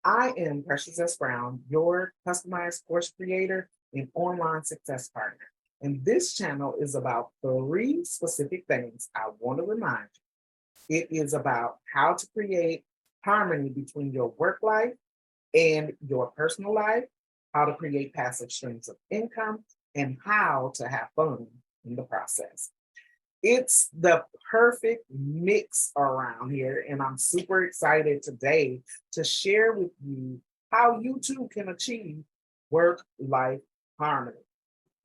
I am Precious S. Brown, your customized course creator and online success partner. And this channel is about three specific things I want to remind you. It is about how to create harmony between your work life and your personal life, how to create passive streams of income, and how to have fun in the process. It's the perfect mix around here, and I'm super excited today to share with you how you too can achieve work life harmony.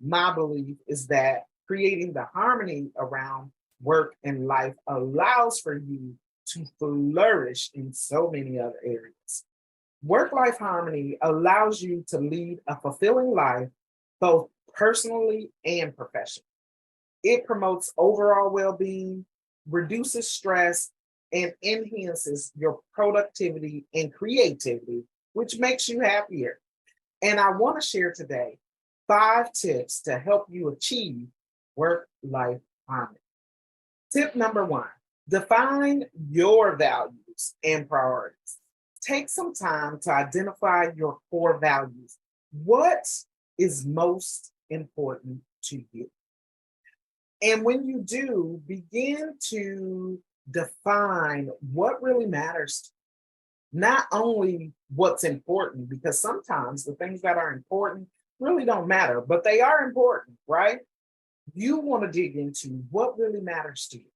My belief is that creating the harmony around work and life allows for you to flourish in so many other areas. Work life harmony allows you to lead a fulfilling life, both personally and professionally. It promotes overall well being, reduces stress, and enhances your productivity and creativity, which makes you happier. And I want to share today 5 tips to help you achieve work life harmony. Tip number 1, define your values and priorities. Take some time to identify your core values. What is most important to you? And when you do, begin to define what really matters to you. Not only what's important, because sometimes the things that are important really don't matter, but they are important, right? You want to dig into what really matters to you.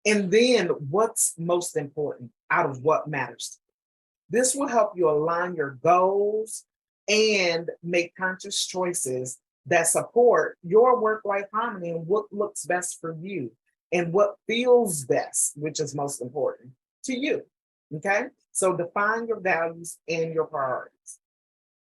And then what's most important out of what matters to you. This will help you align your goals and make conscious choices that support your work life harmony and what looks best for you and what feels best, which is most important to you. Okay. So define your values and your priorities.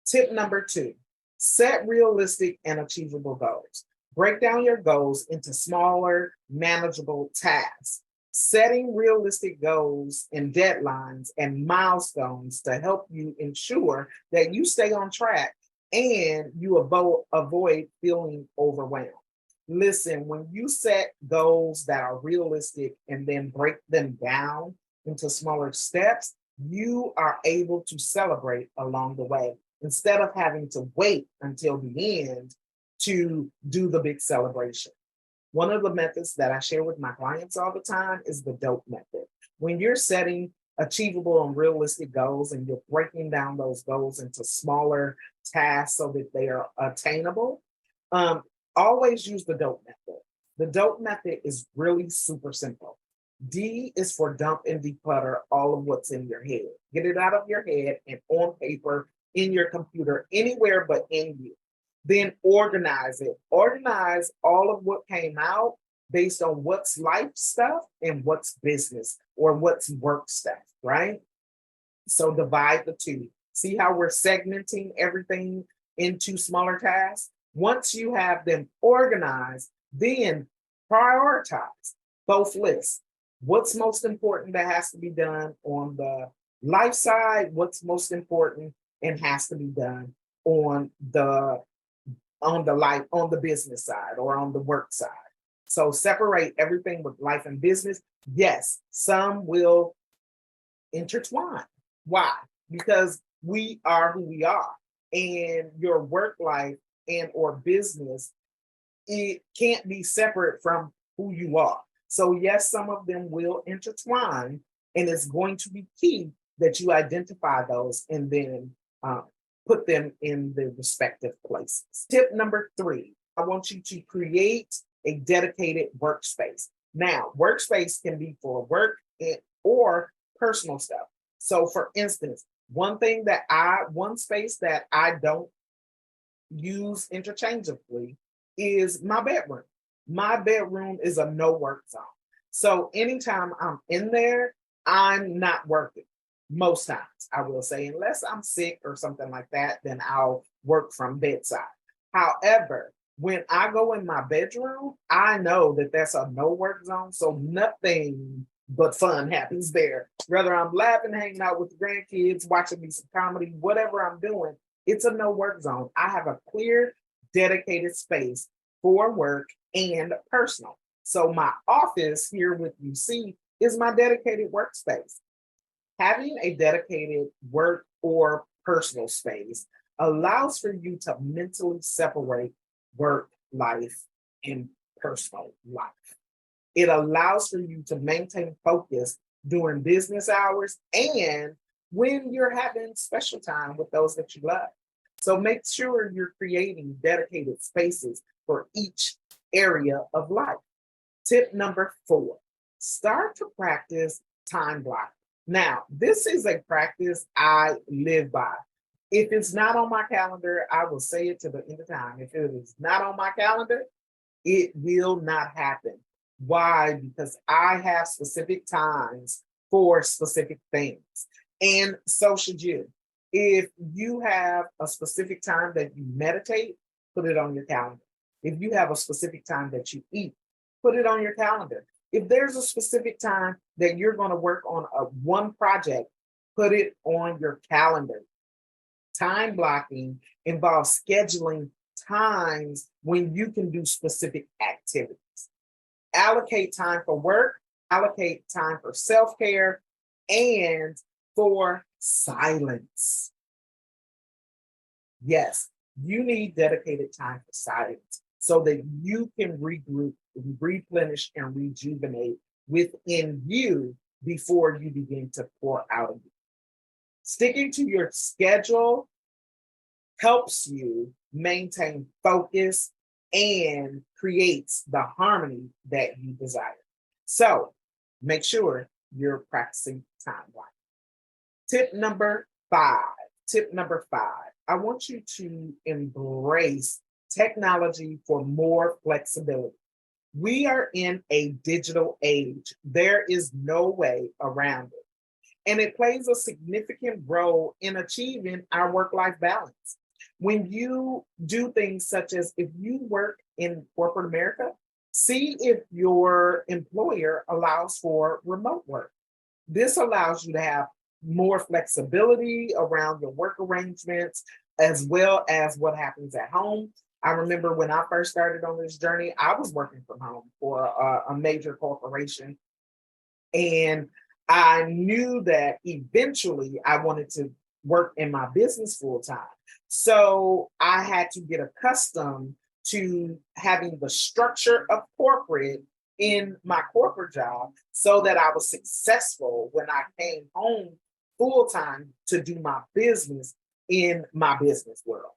Tip number 2, set realistic and achievable goals. Break down your goals into smaller, manageable tasks. Setting realistic goals and deadlines and milestones to help you ensure that you stay on track and you avoid feeling overwhelmed. Listen, when you set goals that are realistic and then break them down into smaller steps, you are able to celebrate along the way instead of having to wait until the end to do the big celebration. One of the methods that I share with my clients all the time is the DOPE method. When you're setting achievable and realistic goals and you're breaking down those goals into smaller tasks so that they are attainable, always use the DOPE method. The DOPE method is really super simple. D is for dump and declutter all of what's in your head. Get it out of your head and on paper, in your computer, anywhere but in you. Then organize it. Organize all of what came out based on what's life stuff and what's business or what's work stuff, right? So divide the two. See how we're segmenting everything into smaller tasks? Once you have them organized, then prioritize both lists. What's most important that has to be done on the life side? What's most important and has to be done on the business side or on the work side? So separate everything with life and business. Yes, some will intertwine. Why? Because we are who we are, and your work life and or business, it can't be separate from who you are. So yes, some of them will intertwine, and it's going to be key that you identify those and then put them in the respective places. Tip number 3, I want you to create a dedicated workspace. Now, workspace can be for work or personal stuff. So for instance, one space that I don't use interchangeably is my bedroom. My bedroom is a no work zone. So anytime I'm in there, I'm not working. Most times, I will say, unless I'm sick or something like that, then I'll work from bedside. However, when I go in my bedroom, I know that that's a no work zone. So nothing but fun happens there. Whether I'm laughing, hanging out with the grandkids, watching me some comedy, whatever I'm doing, it's a no work zone. I have a clear, dedicated space for work and personal. So my office here with UC is my dedicated workspace. Having a dedicated work or personal space allows for you to mentally separate work life and personal life. It allows for you to maintain focus during business hours and when you're having special time with those that you love. So make sure you're creating dedicated spaces for each area of life. Tip number 4, start to practice time blocking. Now, this is a practice I live by. If it's not on my calendar, I will say it to the end of time. If it is not on my calendar, it will not happen. Why? Because I have specific times for specific things. And so should you. If you have a specific time that you meditate, put it on your calendar. If you have a specific time that you eat, put it on your calendar. If there's a specific time that you're going to work on one project, put it on your calendar. Time blocking involves scheduling times when you can do specific activities. Allocate time for work, allocate time for self-care, and for silence. Yes, you need dedicated time for silence so that you can regroup, replenish, and rejuvenate within you before you begin to pour out of you. Sticking to your schedule helps you maintain focus and creates the harmony that you desire. So make sure you're practicing time blocking. Tip number 5. Tip number 5. I want you to embrace technology for more flexibility. We are in a digital age. There is no way around it. And it plays a significant role in achieving our work-life balance. When you do things such as if you work in corporate America, see if your employer allows for remote work. This allows you to have more flexibility around your work arrangements, as well as what happens at home. I remember when I first started on this journey, I was working from home for a major corporation. And I knew that eventually I wanted to work in my business full time. So I had to get accustomed to having the structure of corporate in my corporate job so that I was successful when I came home full time to do my business in my business world.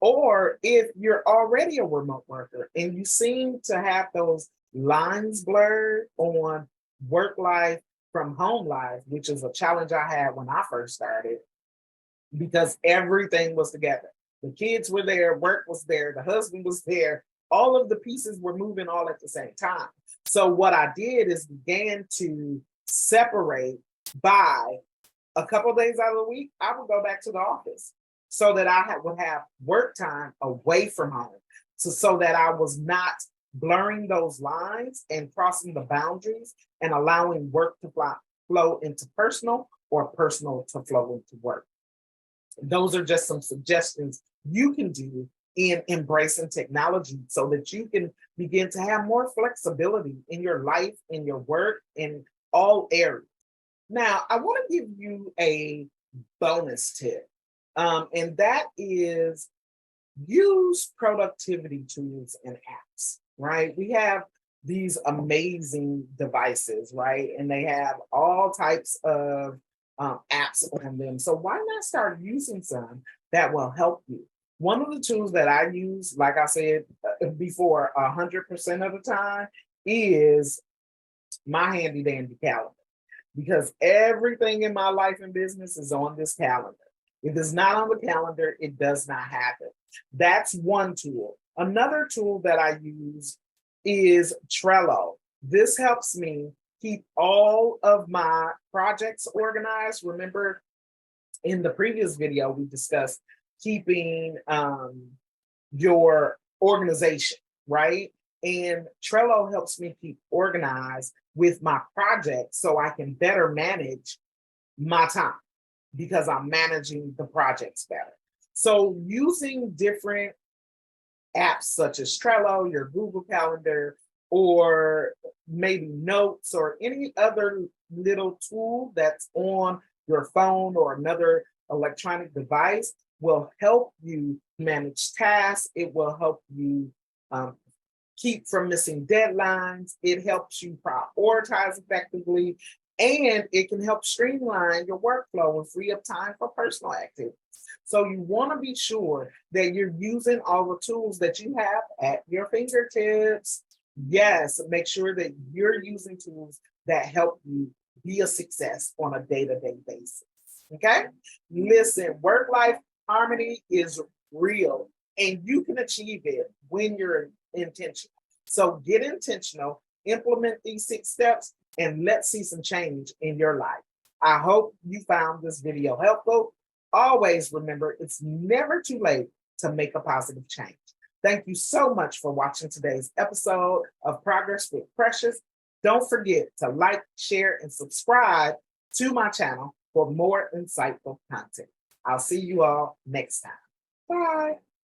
Or if you're already a remote worker and you seem to have those lines blurred on work life from home life, which is a challenge I had when I first started, because everything was together. The kids were there, work was there, the husband was there, all of the pieces were moving all at the same time. So what I did is began to separate by a couple of days out of the week, I would go back to the office so that would have work time away from home. So that I was not blurring those lines and crossing the boundaries and allowing work to flow into personal or personal to flow into work. Those are just some suggestions you can do in embracing technology so that you can begin to have more flexibility in your life, in your work, in all areas. Now, I want to give you a bonus tip, and that is use productivity tools and apps, right? We have these amazing devices, right? And they have all types of apps on them. So why not start using some that will help you? One of the tools that I use, like I said before, 100% of the time is my handy dandy calendar, because everything in my life and business is on this calendar. If it's not on the calendar, it does not happen. That's one tool. Another tool that I use is Trello. This helps me keep all of my projects organized. Remember, in the previous video, we discussed keeping your organization, right? And Trello helps me keep organized with my projects so I can better manage my time because I'm managing the projects better. So using different apps such as Trello, your Google Calendar, or maybe Notes or any other little tool that's on your phone or another electronic device will help you manage tasks. It will help you um, keep from missing deadlines. It helps you prioritize effectively, and it can help streamline your workflow and free up time for personal activities. So you want to be sure that you're using all the tools that you have at your fingertips. Yes, make sure that you're using tools that help you be a success on a day-to-day basis. Okay? Listen, work-life harmony is real, and you can achieve it when you're intentional. So get intentional, implement these 6 steps, and let's see some change in your life. I hope you found this video helpful. Always remember, it's never too late to make a positive change. Thank you so much for watching today's episode of Progress with Precious. Don't forget to like, share, and subscribe to my channel for more insightful content. I'll see you all next time. Bye.